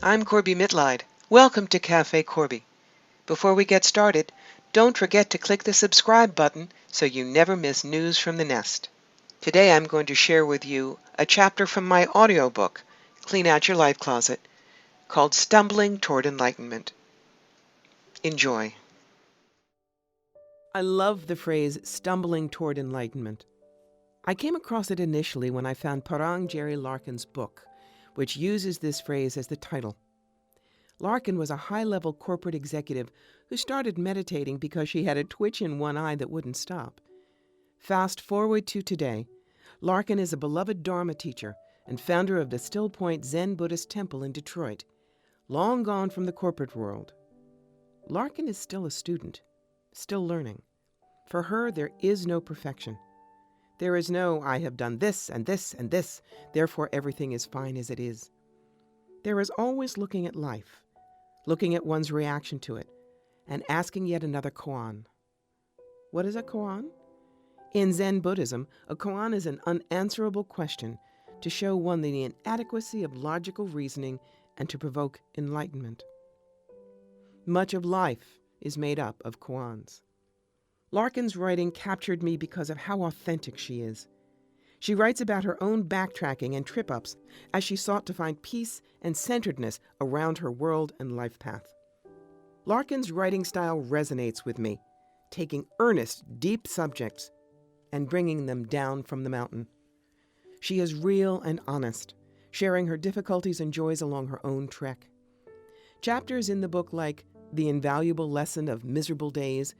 I'm Corbie Mitleid. Welcome to Cafe Corbie. Before we get started, don't forget to click the subscribe button so you never miss news from the nest. Today I'm going to share with you a chapter from my audiobook, Clean Out Your Life Closet, called Stumbling Toward Enlightenment. Enjoy. I love the phrase, stumbling toward enlightenment. I came across it initially when I found Parang Jerry Larkin's book, which uses this phrase as the title. Larkin was a high-level corporate executive who started meditating because she had a twitch in one eye that wouldn't stop. Fast forward to today, Larkin is a beloved Dharma teacher and founder of the Still Point Zen Buddhist Temple in Detroit, long gone from the corporate world. Larkin is still a student, still learning. For her, there is no perfection. There is no, I have done this and this and this, therefore everything is fine as it is. There is always looking at life, looking at one's reaction to it, and asking yet another koan. What is a koan? In Zen Buddhism, a koan is an unanswerable question to show one the inadequacy of logical reasoning and to provoke enlightenment. Much of life is made up of koans. Larkin's writing captured me because of how authentic she is. She writes about her own backtracking and trip-ups as she sought to find peace and centeredness around her world and life path. Larkin's writing style resonates with me, taking earnest, deep subjects and bringing them down from the mountain. She is real and honest, sharing her difficulties and joys along her own trek. Chapters in the book like The Invaluable Lesson of Miserable Days,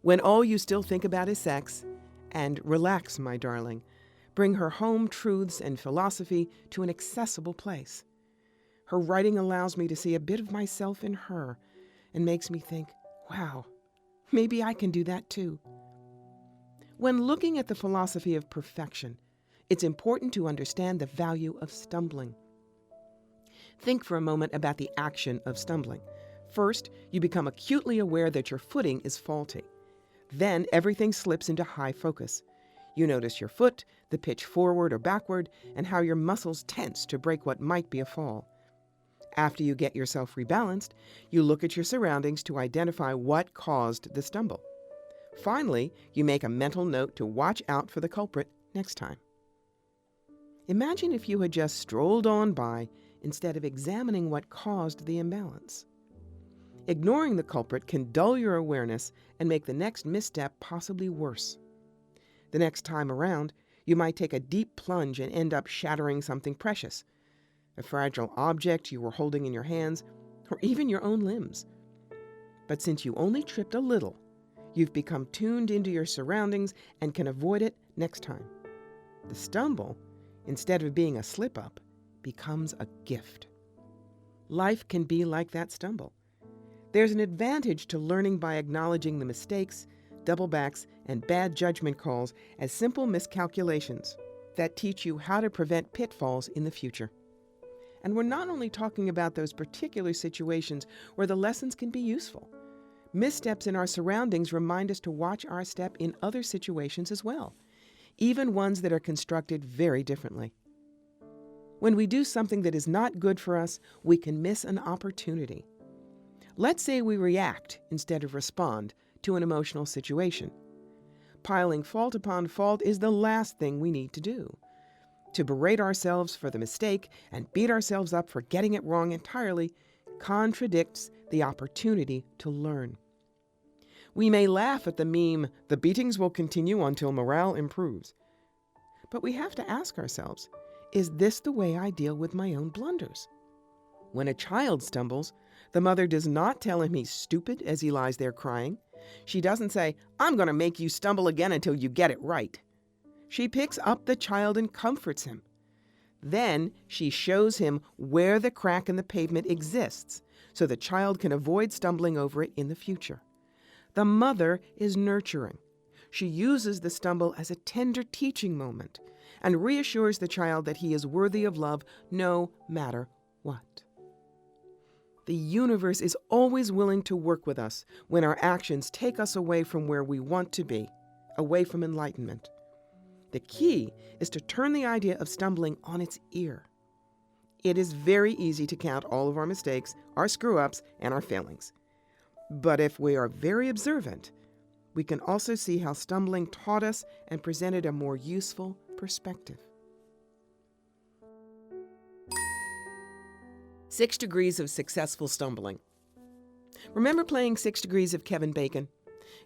When All You Still Think About Is Sex, and Relax, My Darling, bring her home truths and philosophy to an accessible place. Her writing allows me to see a bit of myself in her and makes me think, wow, maybe I can do that too. When looking at the philosophy of perfection, it's important to understand the value of stumbling. Think for a moment about the action of stumbling. First, you become acutely aware that your footing is faulty. Then everything slips into high focus. You notice your foot, the pitch forward or backward, and how your muscles tense to break what might be a fall. After you get yourself rebalanced, you look at your surroundings to identify what caused the stumble. Finally, you make a mental note to watch out for the culprit next time. Imagine if you had just strolled on by instead of examining what caused the imbalance. Ignoring the culprit can dull your awareness and make the next misstep possibly worse. The next time around, you might take a deep plunge and end up shattering something precious, a fragile object you were holding in your hands, or even your own limbs. But since you only tripped a little, you've become tuned into your surroundings and can avoid it next time. The stumble, instead of being a slip-up, becomes a gift. Life can be like that stumble. There's an advantage to learning by acknowledging the mistakes, doublebacks, and bad judgment calls as simple miscalculations that teach you how to prevent pitfalls in the future. And we're not only talking about those particular situations where the lessons can be useful. Missteps in our surroundings remind us to watch our step in other situations as well, even ones that are constructed very differently. When we do something that is not good for us, we can miss an opportunity. Let's say we react instead of respond to an emotional situation. Piling fault upon fault is the last thing we need to do. To berate ourselves for the mistake and beat ourselves up for getting it wrong entirely contradicts the opportunity to learn. We may laugh at the meme, the beatings will continue until morale improves. But we have to ask ourselves, is this the way I deal with my own blunders? When a child stumbles, the mother does not tell him he's stupid as he lies there crying. She doesn't say, I'm going to make you stumble again until you get it right. She picks up the child and comforts him. Then she shows him where the crack in the pavement exists, so the child can avoid stumbling over it in the future. The mother is nurturing. She uses the stumble as a tender teaching moment and reassures the child that he is worthy of love no matter what. The universe is always willing to work with us when our actions take us away from where we want to be, away from enlightenment. The key is to turn the idea of stumbling on its ear. It is very easy to count all of our mistakes, our screw-ups, and our failings. But if we are very observant, we can also see how stumbling taught us and presented a more useful perspective. 6 Degrees of Successful Stumbling. Remember playing 6 Degrees of Kevin Bacon?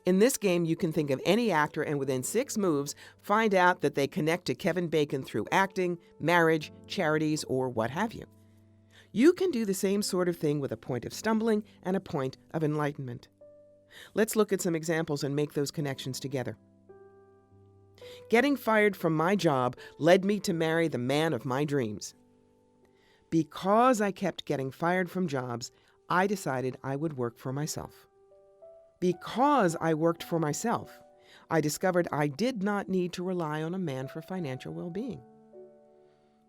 In this game, you can think of any actor and within 6 moves, find out that they connect to Kevin Bacon through acting, marriage, charities, or what have you. You can do the same sort of thing with a point of stumbling and a point of enlightenment. Let's look at some examples and make those connections together. Getting fired from my job led me to marry the man of my dreams. Because I kept getting fired from jobs, I decided I would work for myself. Because I worked for myself, I discovered I did not need to rely on a man for financial well-being.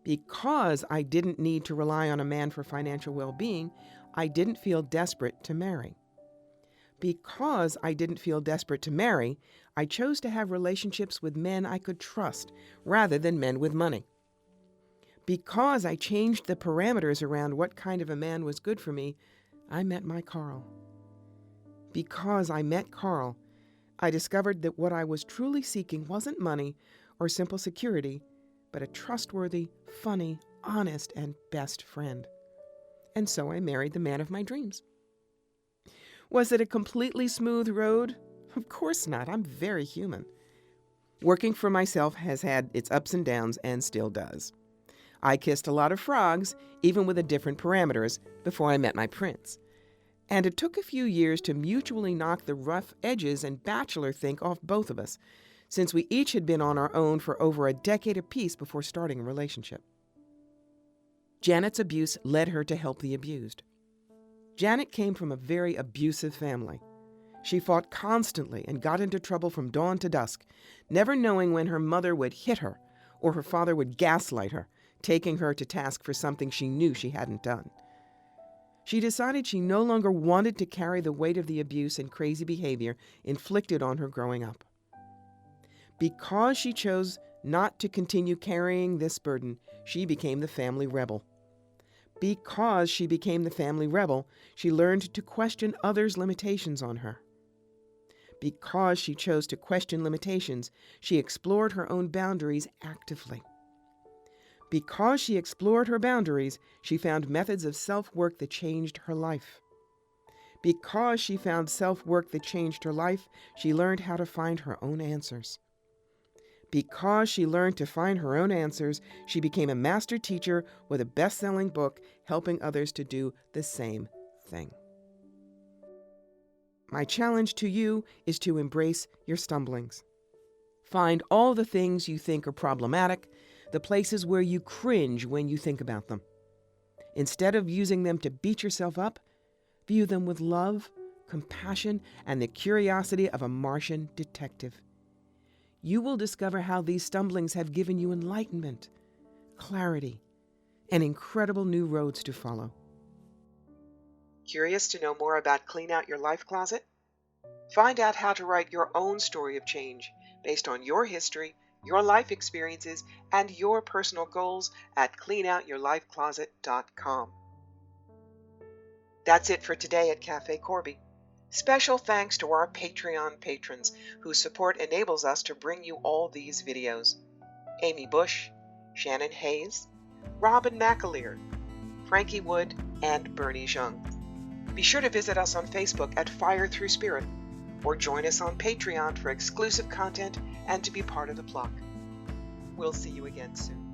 Because I didn't need to rely on a man for financial well-being, I didn't feel desperate to marry. Because I didn't feel desperate to marry, I chose to have relationships with men I could trust rather than men with money. Because I changed the parameters around what kind of a man was good for me, I met my Carl. Because I met Carl, I discovered that what I was truly seeking wasn't money or simple security, but a trustworthy, funny, honest, and best friend. And so I married the man of my dreams. Was it a completely smooth road? Of course not. I'm very human. Working for myself has had its ups and downs and still does. I kissed a lot of frogs, even with the different parameters, before I met my prince. And it took a few years to mutually knock the rough edges and bachelor think off both of us, since we each had been on our own for over a decade apiece before starting a relationship. Janet's abuse led her to help the abused. Janet came from a very abusive family. She fought constantly and got into trouble from dawn to dusk, never knowing when her mother would hit her or her father would gaslight her, taking her to task for something she knew she hadn't done. She decided she no longer wanted to carry the weight of the abuse and crazy behavior inflicted on her growing up. Because she chose not to continue carrying this burden, she became the family rebel. Because she became the family rebel, she learned to question others' limitations on her. Because she chose to question limitations, she explored her own boundaries actively. Because she explored her boundaries, she found methods of self-work that changed her life. Because she found self-work that changed her life, she learned how to find her own answers. Because she learned to find her own answers, she became a master teacher with a best-selling book helping others to do the same thing. My challenge to you is to embrace your stumblings. Find all the things you think are problematic, the places where you cringe when you think about them. Instead of using them to beat yourself up, view them with love, compassion, and the curiosity of a Martian detective. You will discover how these stumblings have given you enlightenment, clarity, and incredible new roads to follow. Curious to know more about Clean Out Your Life Closet? Find out how to write your own story of change based on your history, your life experiences, and your personal goals at cleanoutyourlifecloset.com. That's it for today at Cafe Corbie. Special thanks to our Patreon patrons whose support enables us to bring you all these videos. Amy Bush, Shannon Hayes, Robin McAleer, Frankie Wood, and Bernie Jung. Be sure to visit us on Facebook at Fire Through Spirit, or join us on Patreon for exclusive content and to be part of the flock. We'll see you again soon.